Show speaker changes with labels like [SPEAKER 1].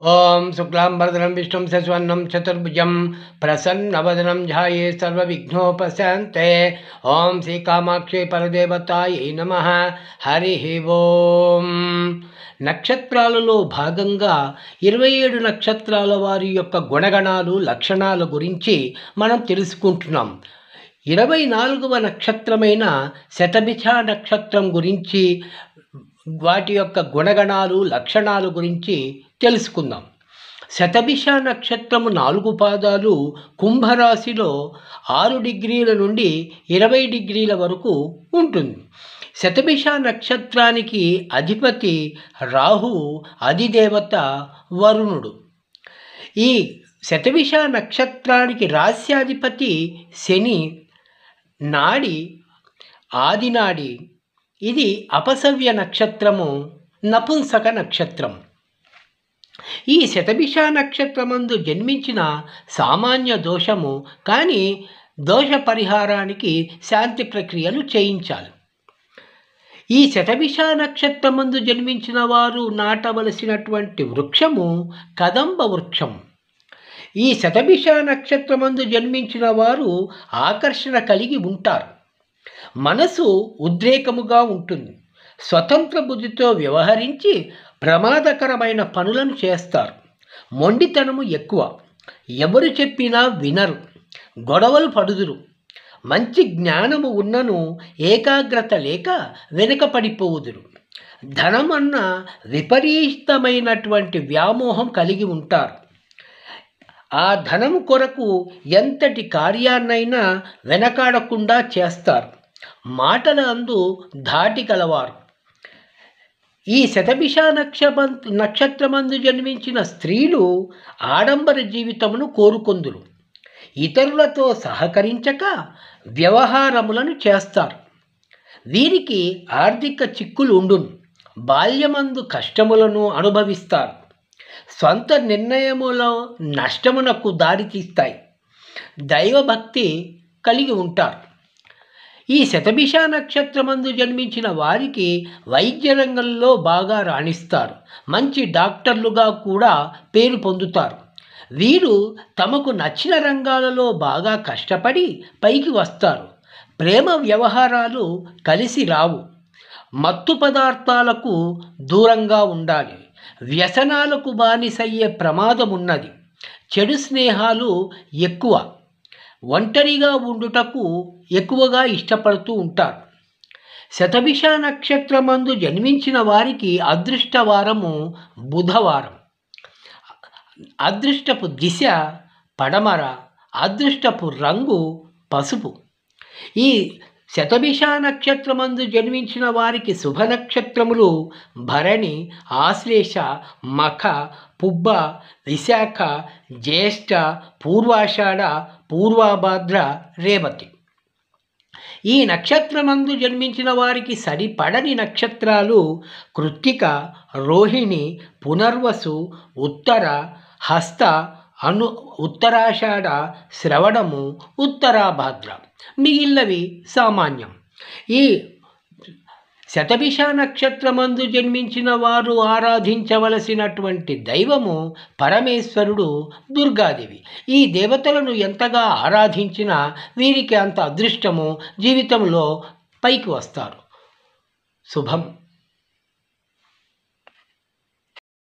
[SPEAKER 1] ఓం శుక్లాంబరధరం విష్ణుం శశివర్ణం చతుర్భుజం ప్రసన్నవదనం ధ్యాయే సర్వవిఘ్నోపశాంతే. ఓం శ్రీకామాక్షి పరదేవతాయై నమః. హరి ఓం. నక్షత్రాలలో భాగంగా 27 నక్షత్రాల వారి యొక్క గుణగణాలు లక్షణాల గురించి మనం తెలుసుకుంటున్నాం. 24వ నక్షత్రమైన శతభిష నక్షత్రం గురించి, వాటి యొక్క గుణగణాలు లక్షణాల గురించి తెలుసుకుందాం. శతభిష నక్షత్రము 4 పాదాలు కుంభరాశిలో 6 డిగ్రీల నుండి 20 డిగ్రీల వరకు ఉంటుంది. శతభిష నక్షత్రానికి అధిపతి రాహువు, అధిదేవత వరుణుడు. ఈ శతభిష నక్షత్రానికి రాస్యాధిపతి శని, నాడి ఆదినాడి. ఇది అపసవ్య నక్షత్రము, నపుంసక నక్షత్రం. ఈ శతభిష నక్షత్రమందు జన్మించిన సామాన్య దోషము, కానీ దోష పరిహారానికి శాంతి ప్రక్రియలు చేయించాలి. ఈ శతభిష నక్షత్రమందు జన్మించిన వారు నాటవలసినటువంటి వృక్షము కదంబ వృక్షం. ఈ శతభిష నక్షత్రమందు జన్మించిన వారు ఆకర్షణ కలిగి ఉంటారు. మనసు ఉద్రేకముగా ఉంటుంది. స్వతంత్ర బుద్ధితో వ్యవహరించి ప్రమాదకరమైన పనులను చేస్తారు. మొండితనము ఎక్కువ. ఎవరు చెప్పినా వినరు. గొడవలు పడుదురు. మంచి జ్ఞానము ఉన్నను ఏకాగ్రత లేక వెనుకపడిపోవుదురు. ధనమన్న విపరీతమైనటువంటి వ్యామోహం కలిగి ఉంటారు. ఆ ధనము కొరకు ఎంతటి కార్యాన్నైనా వెనకాడకుండా చేస్తారు. మాటల అందు ధాటి కలవారు. ఈ శతభిష నక్షత్రమందు జన్మించిన స్త్రీలు ఆడంబర జీవితమును కోరుకొందురు. ఇతరులతో సహకరించక వ్యవహారములను చేస్తారు. వీరికి ఆర్థిక చిక్కులు ఉండును. బాల్యమందు కష్టములను అనుభవిస్తారు. స్వంత నిర్ణయముల నష్టమునకు దారితీస్తాయి. దైవభక్తి కలిగి ఉంటారు. ఈ శతభిష నక్షత్రమందు జన్మించిన వారికి వైద్య రంగంలో బాగా రాణిస్తారు. మంచి డాక్టర్లుగా కూడా పేరు పొందుతారు. వీరు తమకు నచ్చిన రంగాలలో బాగా కష్టపడి పైకి వస్తారు. ప్రేమ వ్యవహారాలు కలిసి రావు. మత్తు పదార్థాలకు దూరంగా ఉండాలి. వ్యసనాలకు బానిసయ్యే ప్రమాదం ఉన్నది. చెడు స్నేహాలు ఎక్కువ. ఒంటరిగా ఉండుటకు ఎక్కువగా ఇష్టపడుతూ ఉంటారు. శతభిష నక్షత్రమందు జన్మించిన వారికి అదృష్టవారము బుధవారం. అదృష్టపు దిశ పడమర. అదృష్టపు రంగు పసుపు. ఈ శతభిష నక్షత్రమందు జన్మించిన వారికి శుభ నక్షత్రములు భరణి, ఆశ్లేష, మఖ, పుబ్బ, విశాఖ, జ్యేష్ఠ, పూర్వాషాఢ, పూర్వభాద్ర, రేవతి. ఈ నక్షత్రమందు జన్మించిన వారికి సరిపడని నక్షత్రాలు కృత్తిక, రోహిణి, పునర్వసు, ఉత్తర, హస్త, ఉత్తరాషాఢ, శ్రవణము, ఉత్తరాభాద్ర. మిగిలినవి సామాన్యం. ఈ శతభిష నక్షత్రమందు జన్మించిన వారు ఆరాధించవలసినటువంటి దైవము పరమేశ్వరుడు, దుర్గాదేవి. ఈ దేవతలను ఎంతగా ఆరాధించినా వీరికి అంత అదృష్టము, జీవితంలో పైకి వస్తారు. శుభం.